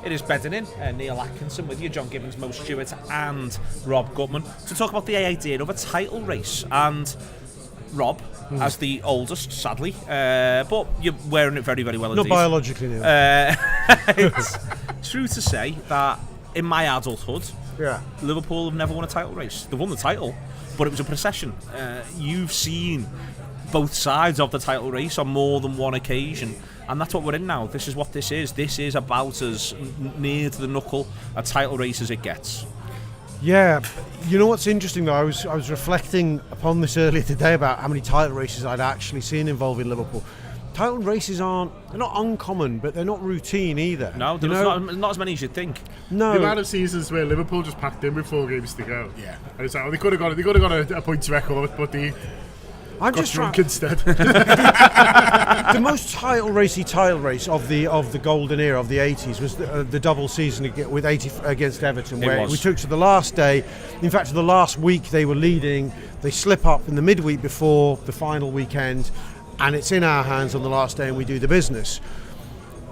it is bedding in Neil Atkinson with you, John Gibbons, Mo Stewart and Rob Gutmann to talk about the idea of a title race. And Rob, as the oldest, sadly, but you're wearing it very, very well indeed. Not biologically, Neil. It's true to say that in my adulthood, Liverpool have never won a title race. They won the title, but it was a procession. You've seen both sides of the title race on more than one occasion, and that's what we're in now. This is what this is. This is about as near to the knuckle a title race as it gets. Yeah, you know what's interesting though, I was reflecting upon this earlier today about how many title races I'd actually seen involving Liverpool. Title races they're not uncommon, but they're not routine either. No, there's not as many as you'd think. No. The amount of seasons where Liverpool just packed in with 4 games to go. Yeah. And it's like, they could have got a points record, but I'm got just drunk instead. The most title race of the golden era of the 80s was the double season with 80 against Everton, where we took to the last day. In fact, to the last week they were leading. They slip up in the midweek before the final weekend, and it's in our hands on the last day, and we do the business.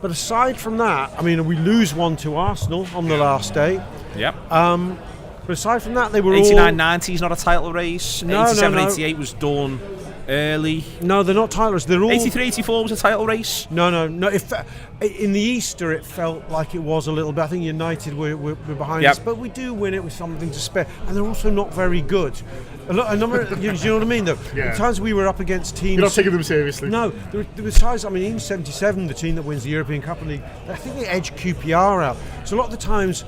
But aside from that, I mean, we lose 1 to Arsenal on the last day. Yep. But aside from that, they were 89-90 is not a title race. No, 87-88 was done early. No, they're not title races. They're all 83-84 was a title race. No. In the Easter, it felt like it was a little bit. I think United were behind us, but we do win it with something to spare, and they're also not very good. A number of, you know what I mean, though. Yeah. The times we were up against teams. You're not taking them seriously. No, there were times. I mean, in '77, the team that wins the European Cup League, I think they edge QPR out. So a lot of the times,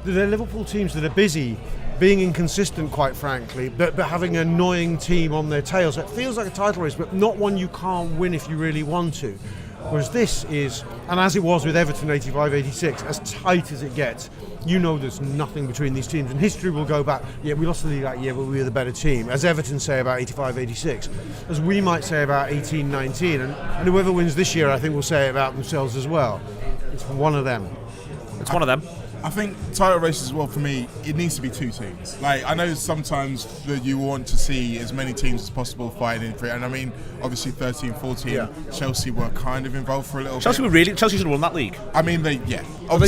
they're Liverpool teams that are busy, being inconsistent, quite frankly, but having an annoying team on their tails. So it feels like a title race, but not one you can't win if you really want to. Whereas this is, and as it was with Everton 85-86, as tight as it gets. You know there's nothing between these teams, and history will go back. Yeah, we lost the league that year, but we were the better team, as Everton say about 85-86, as we might say about 18-19, and whoever wins this year, I think, will say it about themselves as well. It's one of them. It's one of them. I think title races as well, for me, it needs to be 2 teams. Like, I know sometimes that you want to see as many teams as possible fighting for it, and I mean, obviously 13-14, Chelsea were kind of involved for a little bit. Chelsea should have won that league. I mean, they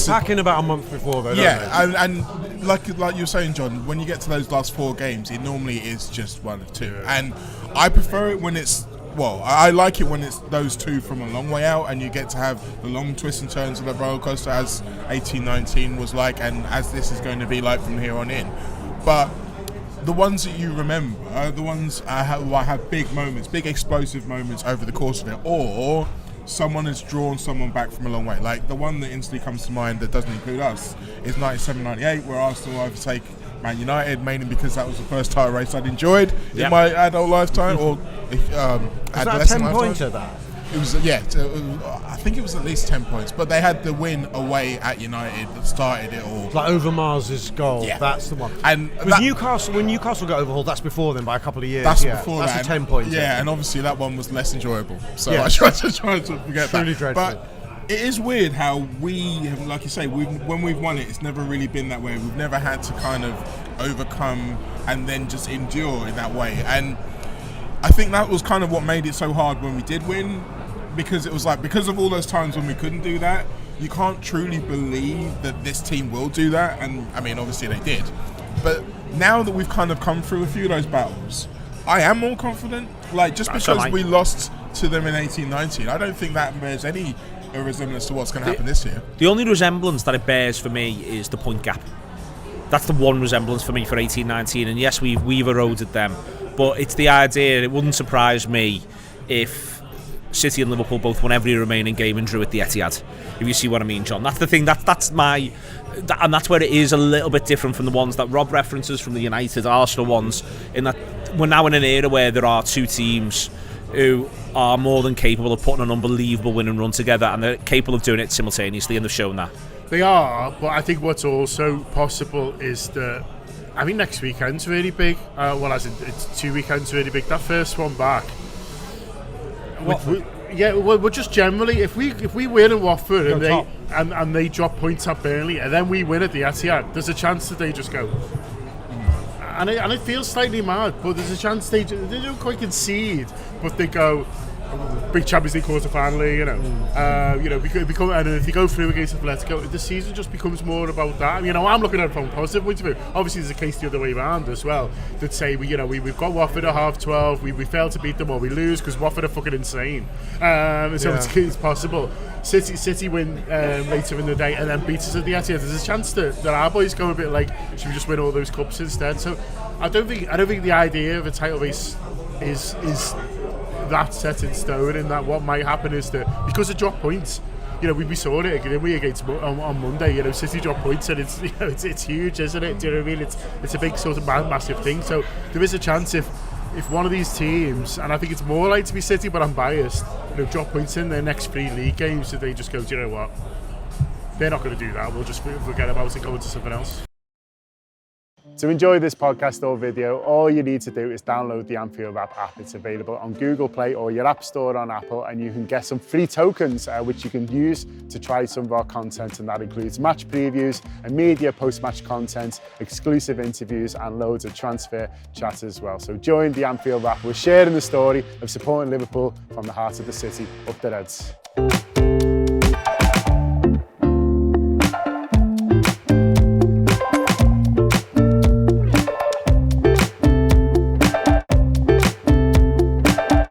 pack in about a month before, though, don't they? and like you were saying, John, when you get to those last 4 games, it normally is just 1 or 2, and I prefer it when it's. Well, I like it when it's those 2 from a long way out, and you get to have the long twists and turns of the roller coaster, as 18-19 was like, and as this is going to be like from here on in. But the ones that you remember are the ones who have big moments, big explosive moments over the course of it, or someone has drawn someone back from a long way. Like the one that instantly comes to mind that doesn't include us is 97-98, where Arsenal overtake Man United, mainly because that was the first title race I'd enjoyed in my adult lifetime, or adolescent lifetime. 10-pointer, that? It was, I think it was at least 10 points, but they had the win away at United that started it all. Like over Mars's goal, that's the one. And when Newcastle got overhauled, that's before then by a couple of years. That's before that. That's a 10-pointer. Yeah, and obviously that one was less enjoyable. So I tried to forget Truly that. Dreadful. But it is weird how we have, like you say, when we've won it, it's never really been that way. We've never had to kind of overcome and then just endure in that way. And I think that was kind of what made it so hard when we did win, because it was like, because of all those times when we couldn't do that, you can't truly believe that this team will do that. And I mean, obviously they did. But now that we've kind of come through a few of those battles, I am more confident. Like, just because we lost to them in 18-19, I don't think that bears any resemblance to what's going to happen this year. The only resemblance that it bears for me is the point gap. That's the one resemblance for me for 18-19, and yes, we've eroded them, but it's the idea. It wouldn't surprise me if City and Liverpool both won every remaining game and drew at the Etihad. If you see what I mean, John. That's the thing. That's and that's where it is a little bit different from the ones that Rob references from the United, Arsenal ones. In that we're now in an era where there are 2 teams who are more than capable of putting an unbelievable winning run together, and they're capable of doing it simultaneously, and they've shown that. They are, but I think what's also possible is that, I mean, next weekend's really big. It's 2 weekends really big. That first one back. Well, just generally, if we win at Watford and they drop points at Burnley, and then we win at the Etihad, there's a chance that they just go. And it feels slightly mad, but there's a chance they don't quite concede, but they go, big Champions League quarter-final, you know, become, and if you go through against Atletico, the season just becomes more about that. You know, I'm looking at it from a positive point of view. Obviously, there's a case the other way around as well that say we've got Watford at 12:30, we fail to beat them or we lose because Watford are fucking insane. So it's possible. City win later in the day and then beat us at the Etihad. There's a chance that our boys go a bit like, should we just win all those cups instead? So I don't think the idea of a title race is that set in stone, and that what might happen is that because of drop points, you know, we saw it against on Monday. You know, City drop points, and it's huge, isn't it? Do you know what I mean? It's a big sort of massive thing. So there is a chance if one of these teams, and I think it's more likely to be City, but I'm biased, you know, drop points in their next 3 league games, that they just go, do you know what? They're not going to do that. We'll just forget about it and go into something else. To enjoy this podcast or video, all you need to do is download the Anfield Wrap app. It's available on Google Play or your App Store on Apple, and you can get some free tokens which you can use to try some of our content, and that includes match previews and media post-match content, exclusive interviews and loads of transfer chat as well. So join the Anfield Wrap. We're sharing the story of supporting Liverpool from the heart of the city, up the Reds.